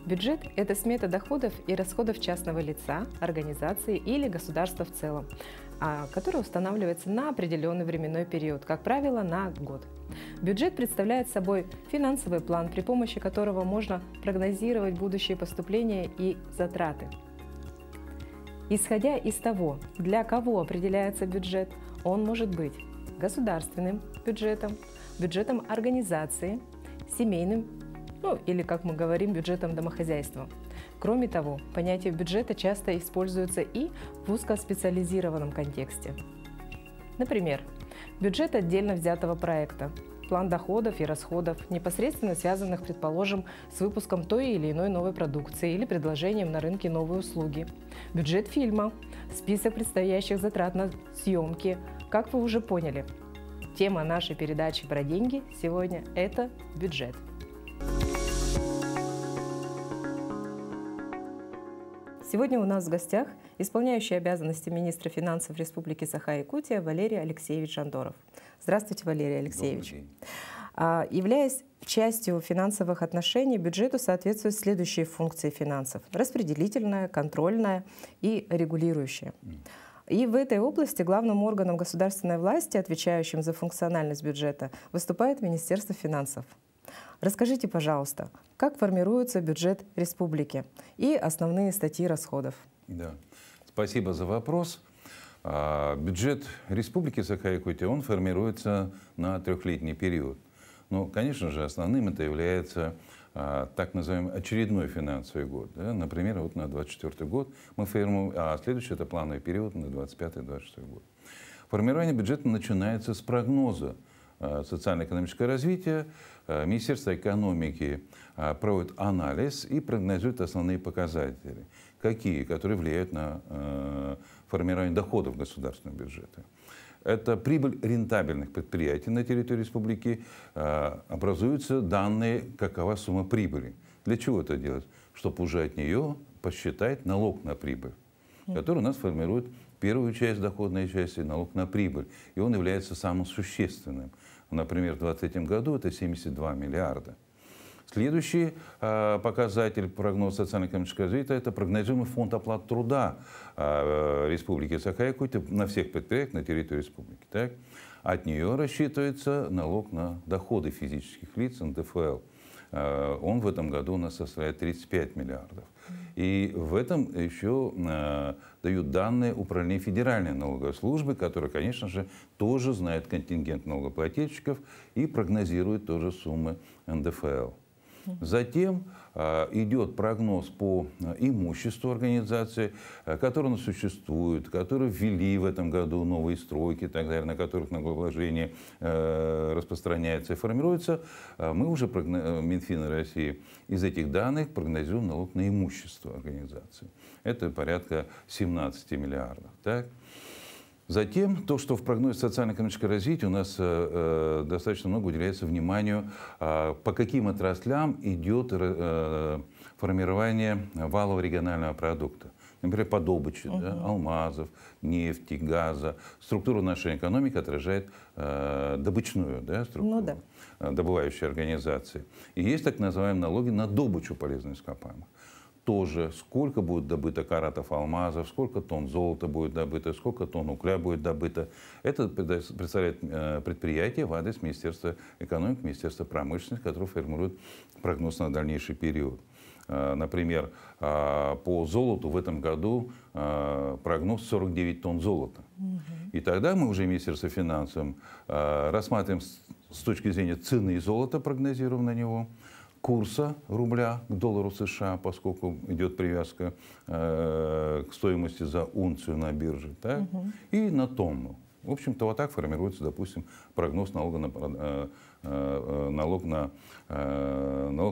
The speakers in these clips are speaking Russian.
Бюджет – это смета доходов и расходов частного лица, организации или государства в целом, который устанавливается на определенный временной период, как правило, на год. Бюджет представляет собой финансовый план, при помощи которого можно прогнозировать будущие поступления и затраты. Исходя из того, для кого определяется бюджет, он может быть государственным бюджетом, бюджетом организации, семейным, или, как мы говорим, бюджетом домохозяйства. Кроме того, понятие бюджета часто используется и в узкоспециализированном контексте. Например, бюджет отдельно взятого проекта, план доходов и расходов, непосредственно связанных, предположим, с выпуском той или иной новой продукции или предложением на рынке новой услуги. Бюджет фильма, список предстоящих затрат на съемки. Как вы уже поняли, тема нашей передачи про деньги сегодня – это бюджет. Сегодня у нас в гостях исполняющий обязанности министра финансов Республики Саха-Якутия Валерий Алексеевич Жандоров. Здравствуйте, Валерий Алексеевич. Являясь частью финансовых отношений, бюджету соответствуют следующие функции финансов: распределительная, контрольная и регулирующая. И в этой области главным органом государственной власти, отвечающим за функциональность бюджета, выступает Министерство финансов. Расскажите, пожалуйста, как формируется бюджет республики и основные статьи расходов? Да. Спасибо за вопрос. Бюджет Республики Саха-Якутия, он формируется на трехлетний период. Но, конечно же, основным это является так называемый очередной финансовый год. Да? Например, вот на 2024 год мы формируем, а следующий это плановый период на 2025-2026 год. Формирование бюджета начинается с прогноза социально-экономическое развитие. Министерство экономики проводит анализ и прогнозирует основные показатели. Какие? Которые влияют на формирование доходов государственного бюджета. Это прибыль рентабельных предприятий на территории республики. Образуются данные, какова сумма прибыли. Для чего это делать? Чтобы уже от нее посчитать налог на прибыль, который у нас формирует первую часть доходной части, налог на прибыль. И он является самым существенным. Например, в 2023 году это 72 миллиарда. Следующий показатель прогноза социально-экономического развития – это прогнозируемый фонд оплаты труда Республики Саха-Якутия на всех предприятиях на территории республики. Так? От нее рассчитывается налог на доходы физических лиц, НДФЛ. Он в этом году у нас составляет 35 миллиардов. И в этом еще дают данные Управления Федеральной налоговой службы, которая, конечно же, тоже знает контингент налогоплательщиков и прогнозирует тоже суммы НДФЛ. Затем идет прогноз по имуществу организации, которое у нас существует, которые ввели в этом году новые стройки, и так далее, на которых налогообложение распространяется и формируется. Мы уже, Минфин России, из этих данных прогнозируем налог на имущество организации. Это порядка 17 миллиардов. Так? Затем, то, что в прогнозе социально-экономического развития у нас достаточно много уделяется вниманию, по каким отраслям идет формирование валового регионального продукта. Например, по добыче алмазов, нефти, газа. Структура нашей экономики отражает добычную структуру, добывающей организации. И есть так называемые налоги на добычу полезных ископаемых. Тоже, сколько будет добыто каратов алмазов, сколько тонн золота будет добыто, сколько тонн угля будет добыто. Это представляет предприятие в адрес Министерства экономики, Министерства промышленности, которое формирует прогноз на дальнейший период. Например, по золоту в этом году прогноз 49 тонн золота. И тогда мы уже Министерство финансов рассматриваем с точки зрения цены золота, прогнозируем на него, курса рубля к доллару США, поскольку идет привязка к стоимости за унцию на бирже, так? И на тонну. В общем-то, вот так формируется, допустим, прогноз налога налог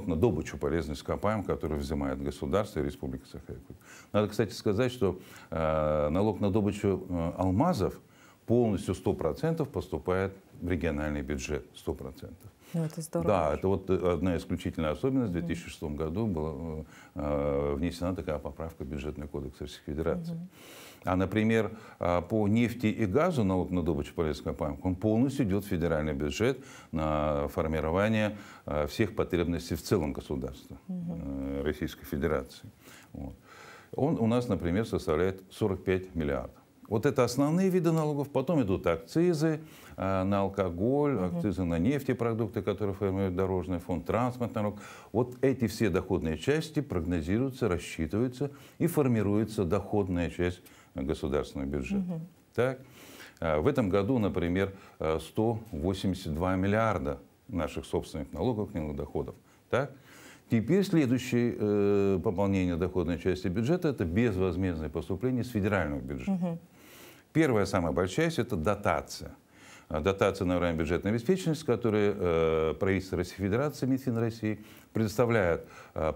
на добычу полезных ископаемых, который взимает государство и Республика Саха-Якутия. Надо, кстати, сказать, что налог на добычу алмазов полностью 100% поступает в региональный бюджет. 100%. Ну, это здорово. Да, это вот одна исключительная особенность. В 2006 году была внесена такая поправка в бюджетный кодекс Российской Федерации. А, например, по нефти и газу налог на добычу полезных ископаемых, он полностью идет в федеральный бюджет на формирование всех потребностей в целом государства Российской Федерации. Вот. Он у нас, например, составляет 45 миллиардов. Вот это основные виды налогов. Потом идут акцизы на алкоголь, акцизы на нефтепродукты, которые формирует дорожный фонд, транспортный налог. Вот эти все доходные части прогнозируются, рассчитываются и формируется доходная часть государственного бюджета. Так? В этом году, например, 182 миллиарда наших собственных налогов, доходов. Так? Теперь следующее пополнение доходной части бюджета – это безвозмездное поступление с федерального бюджета. Первая, самая большая часть – это дотация. Дотация на уровень бюджетной обеспеченности, которую правительство Российской Федерации, Минфин России, предоставляет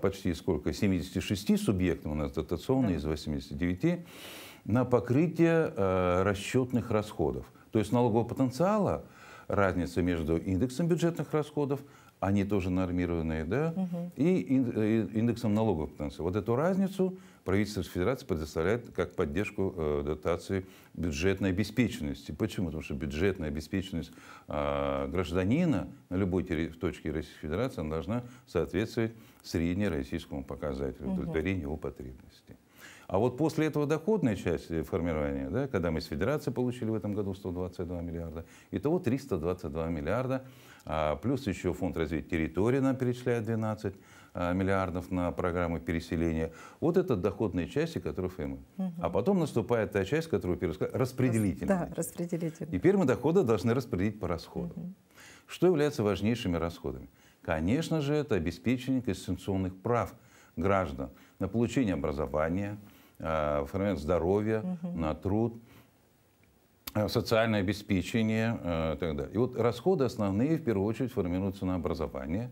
почти 76 субъектам, у нас дотационные из 89, на покрытие расчетных расходов. То есть налогового потенциала, разница между индексом бюджетных расходов, они тоже нормированные, да, и индексом налогового потенциала. Вот эту разницу правительство Федерации предоставляет как поддержку дотации бюджетной обеспеченности. Почему? Потому что бюджетная обеспеченность гражданина на любой точке Российской Федерации она должна соответствовать среднероссийскому показателю удовлетворения его потребностей. А вот после этого доходная часть формирования, да, когда мы с Федерации получили в этом году 122 миллиарда, итого 322 миллиарда, плюс еще Фонд развития территории нам перечисляет 12 миллиардов на программу переселения. Вот это доходные части, которые ФМ. А потом наступает та часть, которую распределительная. Да, распределительная. Теперь мы доходы должны распределить по расходам. Что является важнейшими расходами? Конечно же, это обеспечение конституционных прав граждан на получение образования, формирование здоровья, на труд, социальное обеспечение и так далее. И вот расходы основные в первую очередь формируются на образование,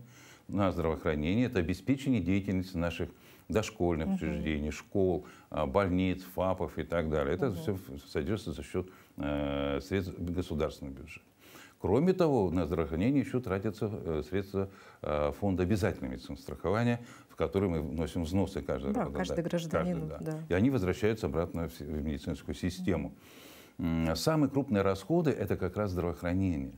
на здравоохранение, это обеспечение деятельности наших дошкольных учреждений, школ, больниц, ФАПов и так далее. Это все содержится за счет средств государственного бюджета. Кроме того, на здравоохранение еще тратятся средства фонда обязательного медицинского страхования, в который мы вносим взносы каждый год. Каждый гражданин. Да. И они возвращаются обратно в медицинскую систему. Самые крупные расходы – это как раз здравоохранение.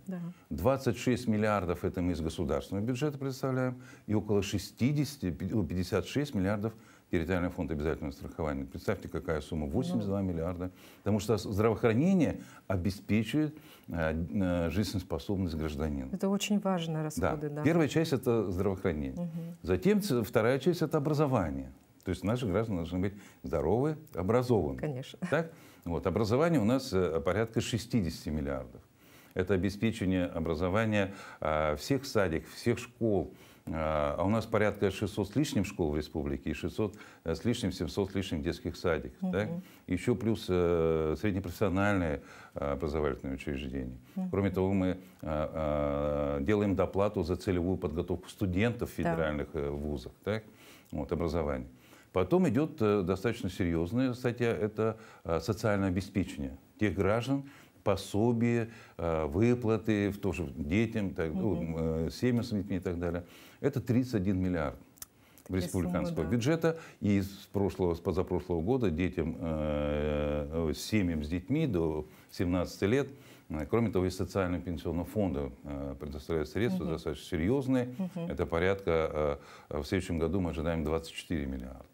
26 миллиардов – это мы из государственного бюджета предоставляем, и около 56 миллиардов территориальный фонд обязательного страхования. Представьте, какая сумма – 82 миллиарда. Потому что здравоохранение обеспечивает жизнеспособность гражданина. Это очень важные расходы. Да. Первая часть – это здравоохранение. Затем вторая часть – это образование. То есть наши граждане должны быть здоровы, образованы. Конечно. Так? Вот, образование у нас порядка 60 миллиардов. Это обеспечение образования всех садиков, всех школ. А у нас порядка 600 с лишним школ в республике и 600 с лишним, 700 с лишним детских садиков. Так? Еще плюс среднепрофессиональные образовательные учреждения. Кроме того, мы делаем доплату за целевую подготовку студентов в федеральных вузах. Так? Вот, образование. Потом идет достаточно серьезная статья, это социальное обеспечение тех граждан, пособия, выплаты, тоже детям, семьям с детьми и так далее. Это 31 миллиард республиканского бюджета. И с позапрошлого года детям, семьям с детьми до 17 лет, кроме того, из социального пенсионного фонда предоставляют средства достаточно серьезные. Это порядка, в следующем году мы ожидаем 24 миллиарда.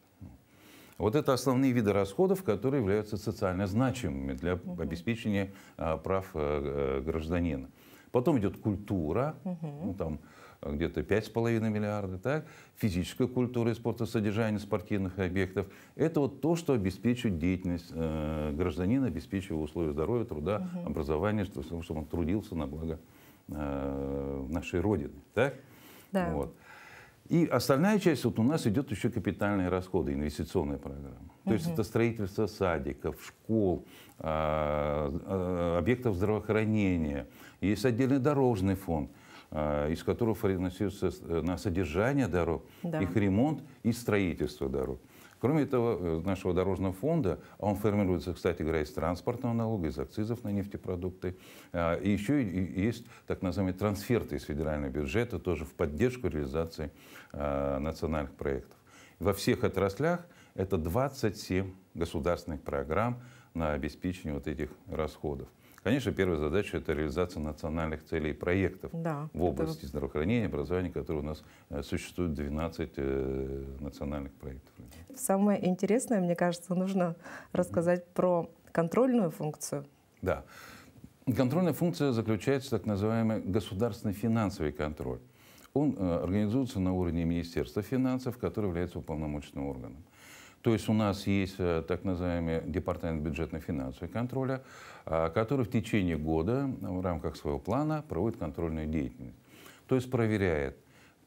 Вот это основные виды расходов, которые являются социально значимыми для обеспечения прав гражданина. Потом идет культура, там где-то 5,5 миллиарда, так? Физическая культура и спортосодержание спортивных объектов. Это вот то, что обеспечивает деятельность гражданина, обеспечивая условия здоровья, труда, образования, чтобы он трудился на благо нашей Родины. Так? Да. Вот. И остальная часть, вот у нас идет еще капитальные расходы, инвестиционная программа. То есть это строительство садиков, школ, объектов здравоохранения. Есть отдельный дорожный фонд, из которого финансируется на содержание дорог, их ремонт и строительство дорог. Кроме этого, нашего дорожного фонда, он формируется, кстати говоря, из транспортного налога, из акцизов на нефтепродукты. И еще есть так называемые трансферты из федерального бюджета, тоже в поддержку реализации национальных проектов. Во всех отраслях это 27 государственных программ на обеспечение вот этих расходов. Конечно, первая задача – это реализация национальных целей и проектов в области здравоохранения, образования, которые у нас существуют 12 национальных проектов. Самое интересное, мне кажется, нужно рассказать про контрольную функцию. Да. Контрольная функция заключается в так называемый государственный финансовый контроль. Он организуется на уровне Министерства финансов, которое является уполномоченным органом. То есть у нас есть так называемый департамент бюджетно-финансового контроля, который в течение года в рамках своего плана проводит контрольную деятельность. То есть проверяет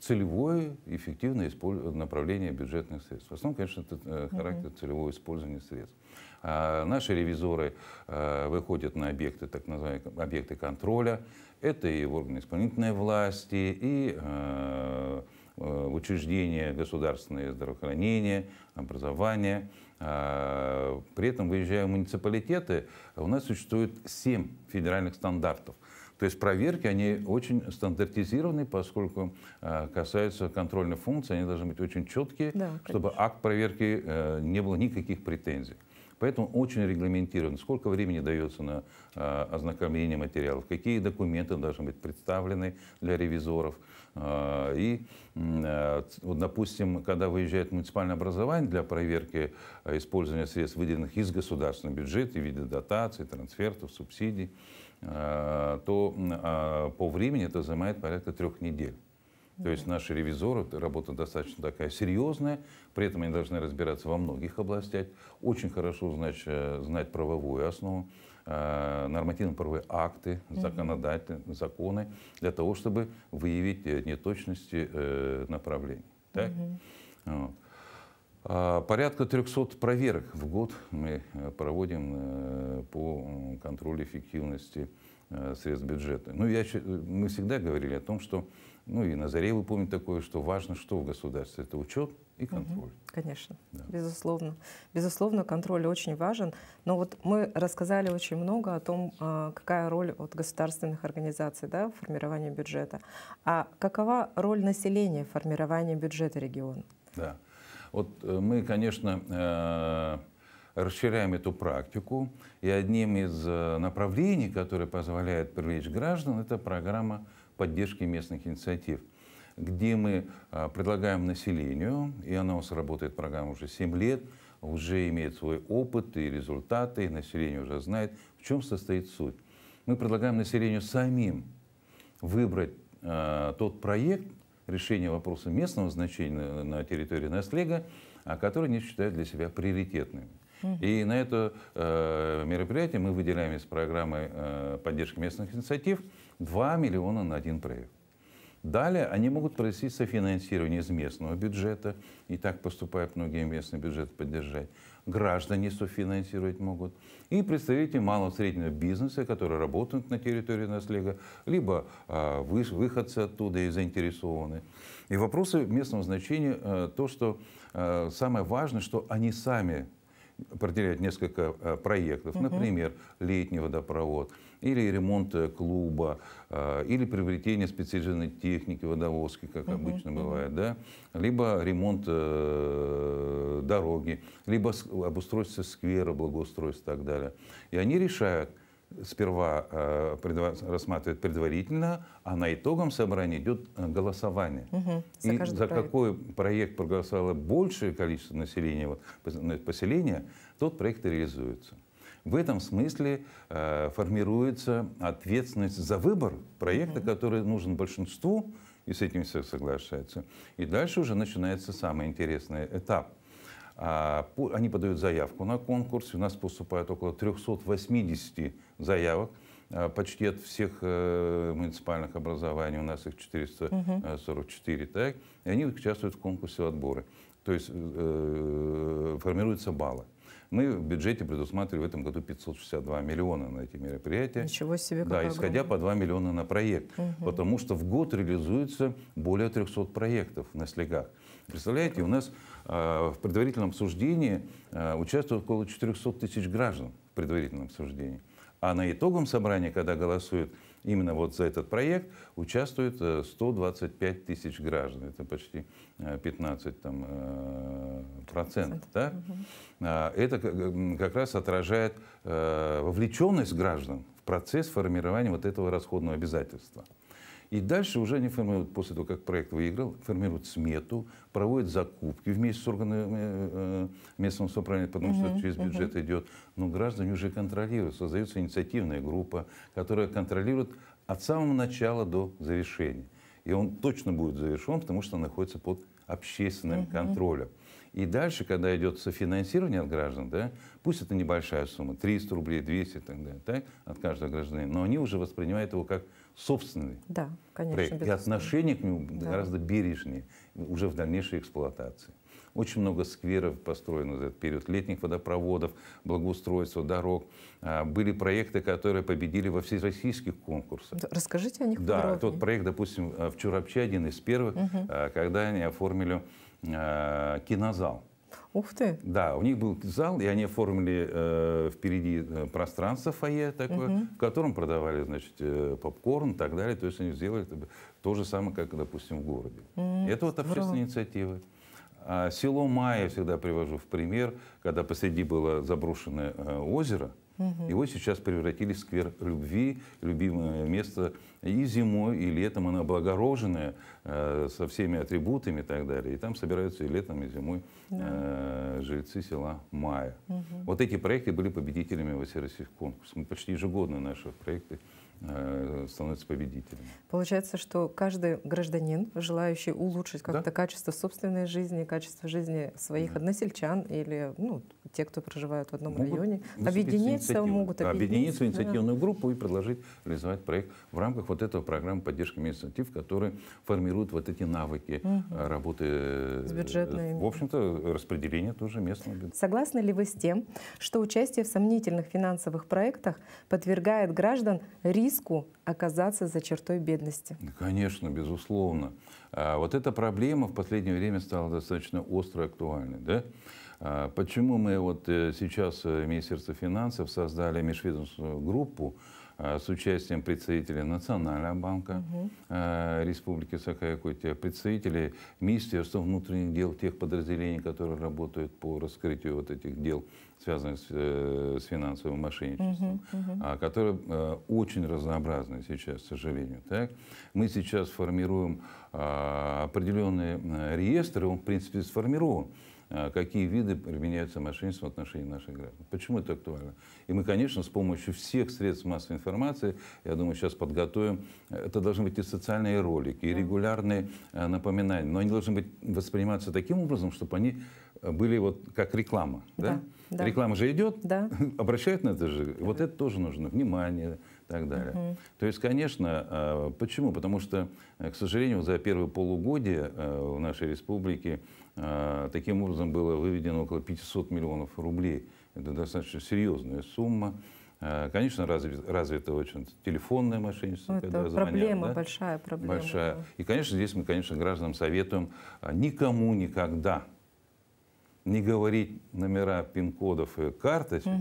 целевое и эффективное направление бюджетных средств. В основном, конечно, это характер целевого использования средств. Наши ревизоры выходят на объекты, так называемые объекты контроля. Это и органы исполнительной власти, и учреждения государственного здравоохранения, образования. При этом, выезжая в муниципалитеты, у нас существует 7 федеральных стандартов. То есть проверки, они очень стандартизированы, поскольку касаются контрольной функции, они должны быть очень четкие, чтобы акт проверки не было никаких претензий. Поэтому очень регламентировано, сколько времени дается на ознакомление материалов, какие документы должны быть представлены для ревизоров. И, допустим, когда выезжает муниципальное образование для проверки использования средств, выделенных из государственного бюджета в виде дотаций, трансфертов, субсидий, то по времени это занимает порядка 3 недель. То есть наши ревизоры, работа достаточно такая серьезная, при этом они должны разбираться во многих областях, очень хорошо знать правовую основу, нормативно-правовые акты, законодательные законы, для того, чтобы выявить неточности направлений. Так? Вот. Порядка 300 проверок в год мы проводим по контролю эффективности средств бюджета. Ну, мы всегда говорили о том, что, ну и на заре вы помните такое, что важно, что в государстве, это учет и контроль. Конечно, да. Безусловно. Безусловно, контроль очень важен. Но вот мы рассказали очень много о том, какая роль от государственных организаций, да, в формировании бюджета. А какова роль населения в формировании бюджета региона? Да. Вот мы, конечно, расширяем эту практику. И одним из направлений, которое позволяет привлечь граждан, это программа поддержки местных инициатив, где мы предлагаем населению, и она у нас работает, программа уже 7 лет, уже имеет свой опыт и результаты, и население уже знает, в чем состоит суть. Мы предлагаем населению самим выбрать тот проект решения вопроса местного значения на территории Наслега, который они считают для себя приоритетными. И на это мероприятие мы выделяем из программы поддержки местных инициатив 2 миллиона на один проект. Далее они могут просить софинансирование из местного бюджета, и так поступают многие местные бюджеты поддержать. Граждане софинансировать могут. И представители малого и среднего бизнеса, которые работают на территории Наслега, либо выходцы оттуда и заинтересованы. И вопросы местного значения, то, что самое важное, что они сами определяют несколько проектов, например, летний водопровод, или ремонт клуба, или приобретение специализированной техники водовозки, как обычно бывает, да? Либо ремонт дороги, либо обустройство сквера, благоустройство и так далее. И они решают, сперва рассматривают предварительно, а на итогом собрания идет голосование. И за какой проект проголосовало большее количество населения, поселения, тот проект и реализуется. В этом смысле формируется ответственность за выбор проекта, который нужен большинству, и с этим все соглашаются. И дальше уже начинается самый интересный этап. Они подают заявку на конкурс, у нас поступает около 380 заявок, почти от всех муниципальных образований, у нас их 444, так, и они участвуют в конкурсе отбора. То есть формируются баллы. Мы в бюджете предусматривали в этом году 562 миллиона на эти мероприятия. Ничего себе, да, исходя по 2 миллиона на проект. Потому что в год реализуется более 300 проектов на слегах. Представляете, у нас в предварительном обсуждении участвует около 400 тысяч граждан в предварительном обсуждении. А на итоговом собрании, когда голосуют именно вот за этот проект, участвует 125 тысяч граждан. Это почти 15%. Да? Это как раз отражает вовлеченность граждан в процесс формирования вот этого расходного обязательства. И дальше уже они формируют, после того, как проект выиграл, формируют смету, проводят закупки вместе с органами местного самоуправления, потому что через бюджет идет. Но граждане уже контролируют, создается инициативная группа, которая контролирует от самого начала до завершения. И он точно будет завершен, потому что он находится под общественным контролем. И дальше, когда идет софинансирование от граждан, да, пусть это небольшая сумма, 300 рублей, 200 и так далее, так, от каждого гражданина, но они уже воспринимают его как собственный проект. И отношение к нему гораздо бережнее уже в дальнейшей эксплуатации. Очень много скверов построено за этот период, летних водопроводов, благоустройства, дорог. Были проекты, которые победили во всероссийских конкурсах. Расскажите о них подробнее. Да, тот проект, допустим, в Чурапче один из первых, когда они оформили кинозал. Ух ты! Да, у них был зал, и они оформили впереди пространство фойе такое, в котором продавали, значит, попкорн и так далее. То есть они сделали то же самое, как, допустим, в городе. Это вот общественная инициатива. Село Майя я всегда привожу в пример, когда посреди было заброшенное озеро. Его сейчас превратили в сквер любви, любимое место и зимой, и летом. Оно облагороженное со всеми атрибутами и так далее. И там собираются и летом, и зимой жильцы села Майя. Вот эти проекты были победителями во всероссийских конкурсах. Почти ежегодно наши проекты становятся победителями. Получается, что каждый гражданин, желающий улучшить как-то качество собственной жизни, качество жизни своих односельчан или те, кто проживают в одном районе, объединиться могут. Объединиться в инициативную группу и предложить реализовать проект в рамках вот этого программы поддержки инициатив, которые формируют вот эти навыки работы с бюджетной. В общем-то, распределение тоже местного бюджета. Согласны ли вы с тем, что участие в сомнительных финансовых проектах подвергает граждан риску оказаться за чертой бедности? Конечно, безусловно. Вот эта проблема в последнее время стала достаточно остро актуальной. Да? Почему мы вот сейчас в Министерстве финансов создали межведомственную группу с участием представителей Национального банка Республики Саха-Якутия, представителей Министерства внутренних дел, тех подразделений, которые работают по раскрытию вот этих дел, связанных с финансовым мошенничеством, которые очень разнообразны сейчас, к сожалению. Так? Мы сейчас формируем определенные реестры, он в принципе сформирован, какие виды применяются мошенничеством в отношении наших граждан. Почему это актуально? И мы, конечно, с помощью всех средств массовой информации, я думаю, сейчас подготовим, это должны быть и социальные ролики, и регулярные напоминания, но они должны быть восприниматься таким образом, чтобы они были вот как реклама. Да? Да. Реклама же идет, обращают на это же, вот это тоже нужно, внимание и так далее. То есть, конечно, почему? Потому что, к сожалению, за первые полугодие в нашей республике таким образом было выведено около 500 миллионов рублей. Это достаточно серьезная сумма. Конечно, развито очень телефонное мошенничество. Это проблема, большая проблема. Большая. И, конечно, здесь мы, гражданам советуем никому никогда не говорить номера пин-кодов и карточек.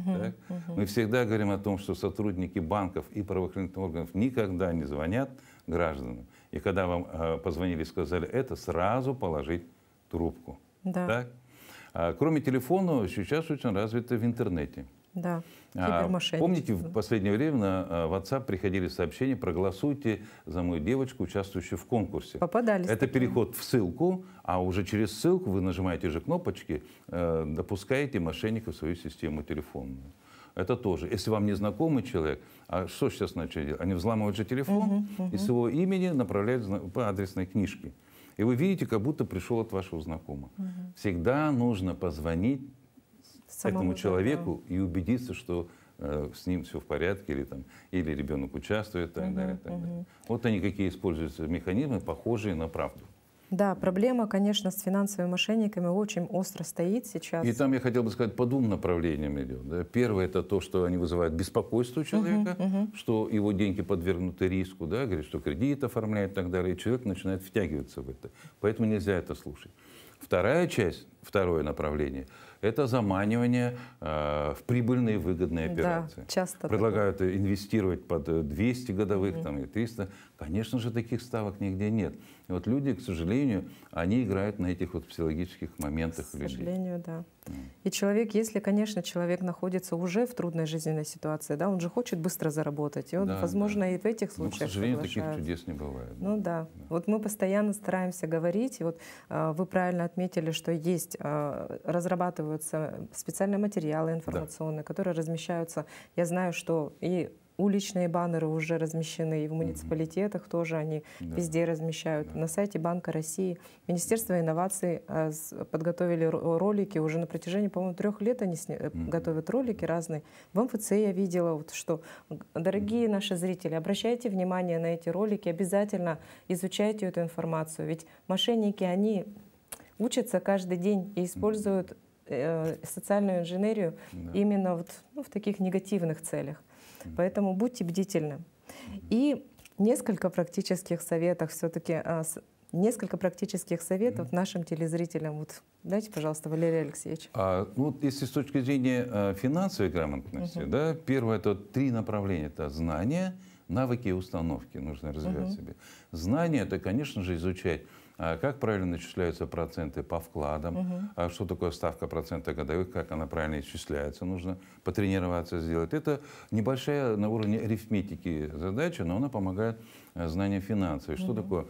Мы всегда говорим о том, что сотрудники банков и правоохранительных органов никогда не звонят гражданам. И когда вам позвонили и сказали это, сразу положить трубку. Так? Кроме телефона, сейчас очень развито в интернете. Да. Помните, в последнее время на WhatsApp приходили сообщения: проголосуйте за мою девочку, участвующую в конкурсе. Попадались. Это переход в ссылку, а уже через ссылку вы нажимаете же кнопочки, допускаете мошенников в свою систему телефонную. Это тоже. Если вам незнакомый человек, а что сейчас начали делать? Они взламывают же телефон и с его имени направляют по адресной книжке. И вы видите, как будто пришел от вашего знакомого. Всегда нужно позвонить этому человеку и убедиться, что с ним все в порядке, или ребенок участвует, и так далее, и так далее. Вот они какие используются механизмы, похожие на правду. Да, проблема, конечно, с финансовыми мошенниками очень остро стоит сейчас. И там, я хотел бы сказать, по двум направлениям идет. Да. Первое — это то, что они вызывают беспокойство у человека, что его деньги подвергнуты риску, да, говорят, что кредит оформляет и так далее, и человек начинает втягиваться в это. Поэтому нельзя это слушать. Вторая часть, второе направление – это заманивание в прибыльные выгодные операции. Да, часто предлагают инвестировать под 200 годовых там, и 300. Конечно же, таких ставок нигде нет. И вот люди, к сожалению, они играют на этих вот психологических моментах людей. К сожалению, да. И человек, если, конечно, человек находится уже в трудной жизненной ситуации, да, он же хочет быстро заработать. И он, Да, возможно, да. и в этих Но, случаях к сожалению, таких соглашается. чудес не бывает. Ну да. Вот мы постоянно стараемся говорить. И вот вы правильно отметили, что есть, разрабатываются специальные материалы информационные, которые размещаются. Я знаю, что и уличные баннеры уже размещены, и в муниципалитетах тоже они везде размещают. На сайте Банка России. Министерство инноваций подготовили ролики уже на протяжении, по-моему, 3 лет они готовят ролики разные. В МФЦ я видела, вот, что, дорогие наши зрители, обращайте внимание на эти ролики, обязательно изучайте эту информацию. Ведь мошенники, они учатся каждый день и используют социальную инженерию именно вот, ну, в таких негативных целях. Поэтому будьте бдительны. И несколько практических советов все-таки, несколько практических советов нашим телезрителям. Вот дайте, пожалуйста, Валерий Алексеевич. Ну, вот если с точки зрения финансовой грамотности, да, первое — это 3 направления. Это знания, навыки и установки нужно развивать себе. Знания — это, конечно же, изучать, как правильно начисляются проценты по вкладам, что такое ставка процента годовых, как она правильно исчисляется, нужно потренироваться сделать. Это небольшая на уровне арифметики задача, но она помогает знанию финансов. Что такое,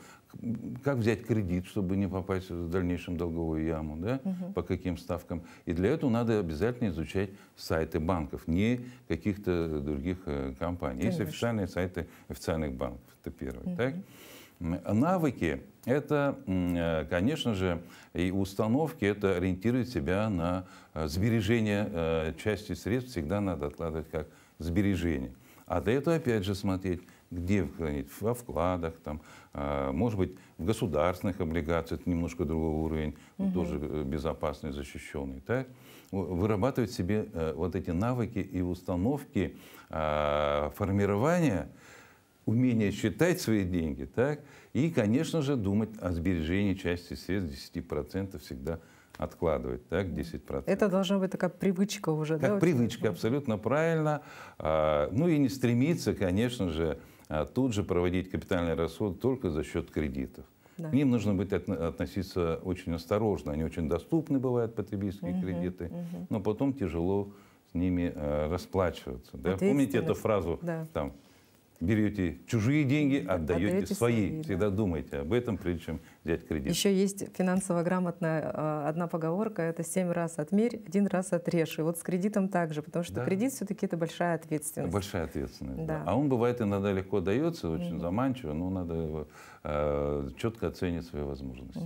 как взять кредит, чтобы не попасть в дальнейшем долговую яму, да, по каким ставкам. И для этого надо обязательно изучать сайты банков, не каких-то других компаний. Есть официальные сайты официальных банков, это первое. Так? Навыки — это, конечно же, и установки, это ориентирует себя на сбережение части средств, всегда надо откладывать как сбережение. А для этого, опять же, смотреть, где хранить, во вкладах, там, может быть, в государственных облигациях, это немножко другой уровень, тоже безопасный, защищенный. Так? Вырабатывать себе вот эти навыки и установки формирования, умение считать свои деньги, так? И, конечно же, думать о сбережении части средств, 10% всегда откладывать, так, 10%. Это должна быть такая привычка уже, как да? Привычка, абсолютно правильно. Ну и не стремиться, конечно же, тут же проводить капитальный расход только за счет кредитов. Да. К ним нужно быть относиться очень осторожно. Они очень доступны бывают, потребительские кредиты, но потом тяжело с ними расплачиваться. Да? Помните эту фразу? Да. Там, берете чужие деньги, отдаете свои. Да. Всегда думайте об этом, прежде чем взять кредит. Еще есть финансово грамотная одна поговорка: это 7 раз отмерь, 1 раз отрежь. И вот с кредитом также, потому что кредит все-таки это большая ответственность. Большая ответственность. Да. А он бывает иногда легко дается, очень заманчиво, но надо четко оценить свои возможности.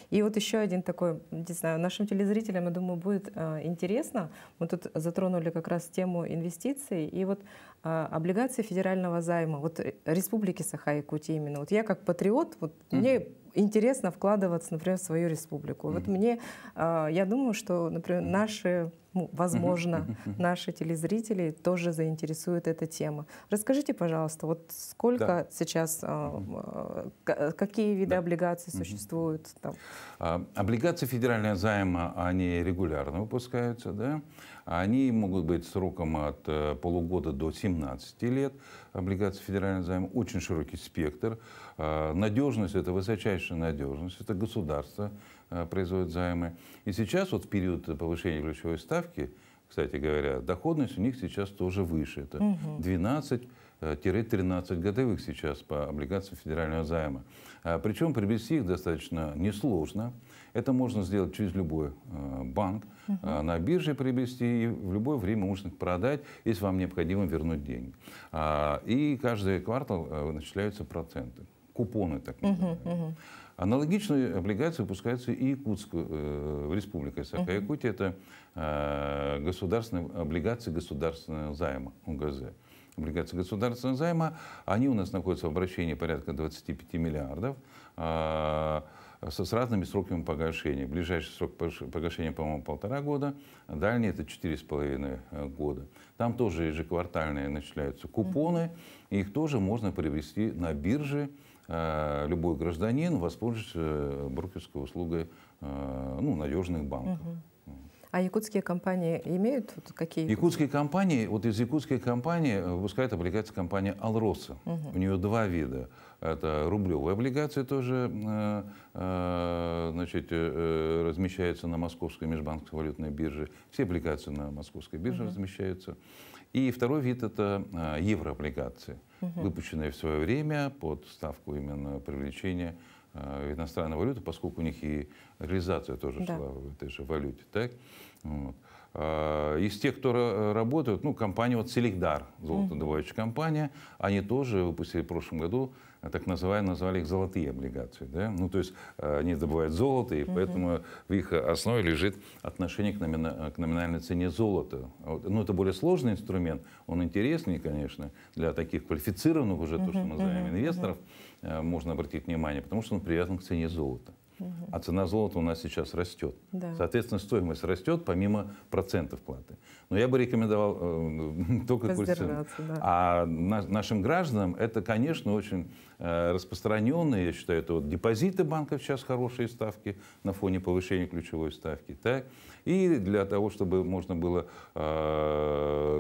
И вот еще один такой, не знаю, нашим телезрителям, я думаю, будет интересно. Мы тут затронули как раз тему инвестиций. И вот облигации федерального займа, вот Республики Саха-Якутия именно. Вот я как патриот, вот мне интересно вкладываться, например, в свою республику. Вот мне, я думаю, что, например, наши, возможно, наши телезрители тоже заинтересует эта тема. Расскажите, пожалуйста, вот сколько сейчас, какие виды облигаций существуют? Там? Облигации федерального займа, они регулярно выпускаются, да? Они могут быть сроком от полугода до 17 лет. Облигации федерального займа, очень широкий спектр. Надежность — это высочайшая надежность, это государство производит займы. И сейчас, вот в период повышения ключевой ставки, кстати говоря, доходность у них сейчас тоже выше. Это 12-13 годовых сейчас по облигациям федерального займа. Причем приобрести их достаточно несложно. Это можно сделать через любой банк, на бирже приобрести, и в любое время можно их продать, если вам необходимо вернуть деньги. И каждый квартал начисляются проценты, купоны так называемые. Аналогичные облигации выпускаются и Якутской республикой Саха-Якутия. Это государственные облигации государственного займа, УГЗ. Облигации государственного займа, они у нас находятся в обращении порядка 25 миллиардов с разными сроками погашения. Ближайший срок погашения, по-моему, 1,5 года, дальний — это 4,5 года. Там тоже ежеквартальные начисляются купоны, и их тоже можно приобрести на бирже любой гражданин воспользуется брокерской услугой надежных банков. А якутские компании имеют какие? Якутские компании, вот из якутской компании выпускает облигации компания «Алроса». У нее два вида. Это рублевые облигации тоже размещаются на Московской межбанковской валютной бирже. Все облигации на Московской бирже размещаются. И второй вид – это еврооблигации, выпущенные в свое время под ставку именно привлечения иностранной валюты, поскольку у них и реализация тоже шла в этой же валюте. Так? Вот. Из тех, кто работают, компания Селигдар, золотодобывающая компания, они тоже выпустили в прошлом году, так назвали их золотые облигации. Да? То есть они добывают золото, и поэтому в их основе лежит отношение к номинальной цене золота. Это более сложный инструмент, он интереснее, конечно, для таких квалифицированных уже, то, что мы называем, инвесторов, можно обратить внимание, потому что он привязан к цене золота. А цена золота у нас сейчас растет. Да. Соответственно, стоимость растет помимо процентов платы. Но я бы рекомендовал только курс цены. А нашим гражданам это, конечно, очень распространенные, я считаю, это депозиты банков сейчас хорошие ставки на фоне повышения ключевой ставки. Так? И для того, чтобы можно было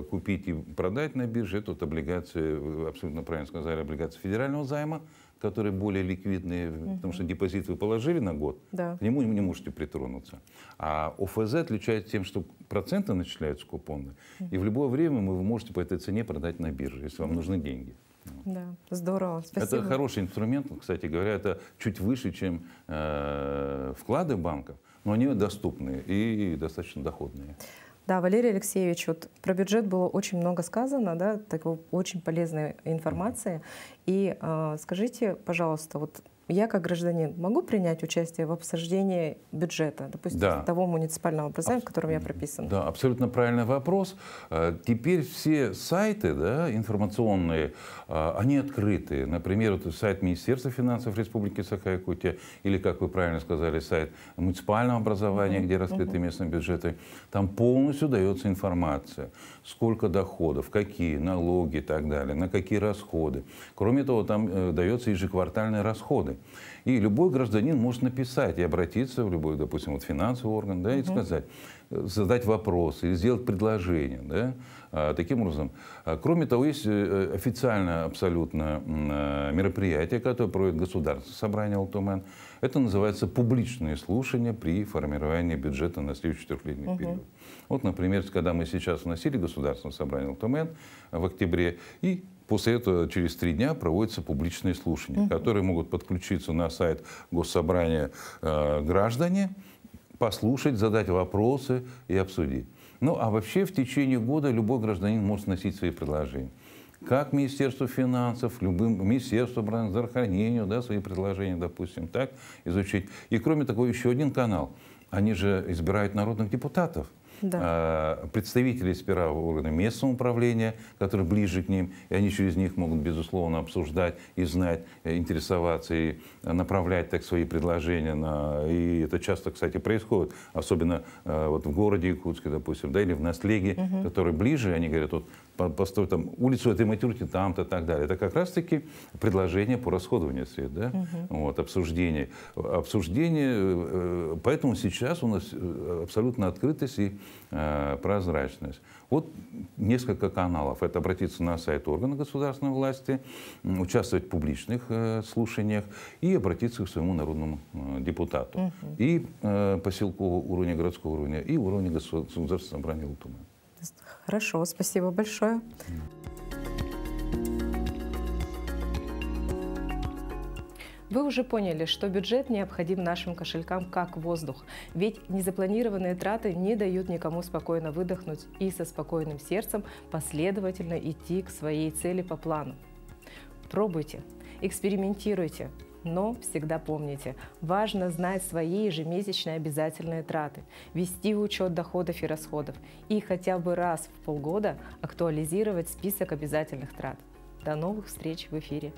купить и продать на бирже, это облигации, вы абсолютно правильно сказали, облигации федерального займа, которые более ликвидные, потому что депозит вы положили на год, к нему не можете притронуться. А ОФЗ отличается тем, что проценты начисляются купонные, и в любое время вы можете по этой цене продать на бирже, если вам нужны деньги. Да, здорово, спасибо. Это хороший инструмент, кстати говоря, это чуть выше, чем вклады банков, но они доступные и достаточно доходные. Да, Валерий Алексеевич, вот про бюджет было очень много сказано, да, такой очень полезной информации. И скажите, пожалуйста, вот я как гражданин могу принять участие в обсуждении бюджета, допустим, того муниципального образования, в котором я прописан? Да, абсолютно правильный вопрос. Теперь все сайты информационные, они открыты. Например, это сайт Министерства финансов Республики Саха-Якутия или, как вы правильно сказали, сайт муниципального образования, где раскрыты местные бюджеты. Там полностью дается информация, сколько доходов, какие налоги и так далее, на какие расходы. Кроме того, там даются ежеквартальные расходы. И любой гражданин может написать и обратиться в любой, допустим, финансовый орган, и сказать, задать вопрос или сделать предложение. Да? Таким образом. Кроме того, есть официальное абсолютно мероприятие, которое проводит Государственное собрание Алтумен. Это называется публичные слушания при формировании бюджета на следующий трехлетний период. Вот, например, когда мы сейчас вносили Государственное собрание Алтумен в октябре, и после этого через 3 дня проводятся публичные слушания, которые могут подключиться на сайт Госсобрания граждане, послушать, задать вопросы и обсудить. А вообще в течение года любой гражданин может вносить свои предложения. Как Министерство финансов, любым Министерство здравоохранения, свои предложения, допустим, так изучить. И кроме того, еще один канал. Они же избирают народных депутатов. Представители сперва органов местного управления, которые ближе к ним, и они через них могут, безусловно, обсуждать и знать, интересоваться, и направлять так свои предложения. И это часто, кстати, происходит, особенно вот в городе Якутске, допустим, или в Наслеге, которые ближе, они говорят, вот, построй там улицу этой матюрки там-то и так далее. Это как раз-таки предложение по расходованию средств, обсуждение. Поэтому сейчас у нас абсолютно открытость и прозрачность. Вот несколько каналов. Это обратиться на сайт органа государственной власти, участвовать в публичных слушаниях и обратиться к своему народному депутату. И поселкового уровня, городского уровня, и уровня Государственного собрания Алтумен. Хорошо, спасибо большое. Вы уже поняли, что бюджет необходим нашим кошелькам как воздух, ведь незапланированные траты не дают никому спокойно выдохнуть и со спокойным сердцем последовательно идти к своей цели по плану. Пробуйте, экспериментируйте, но всегда помните, важно знать свои ежемесячные обязательные траты, вести учет доходов и расходов и хотя бы раз в полгода актуализировать список обязательных трат. До новых встреч в эфире!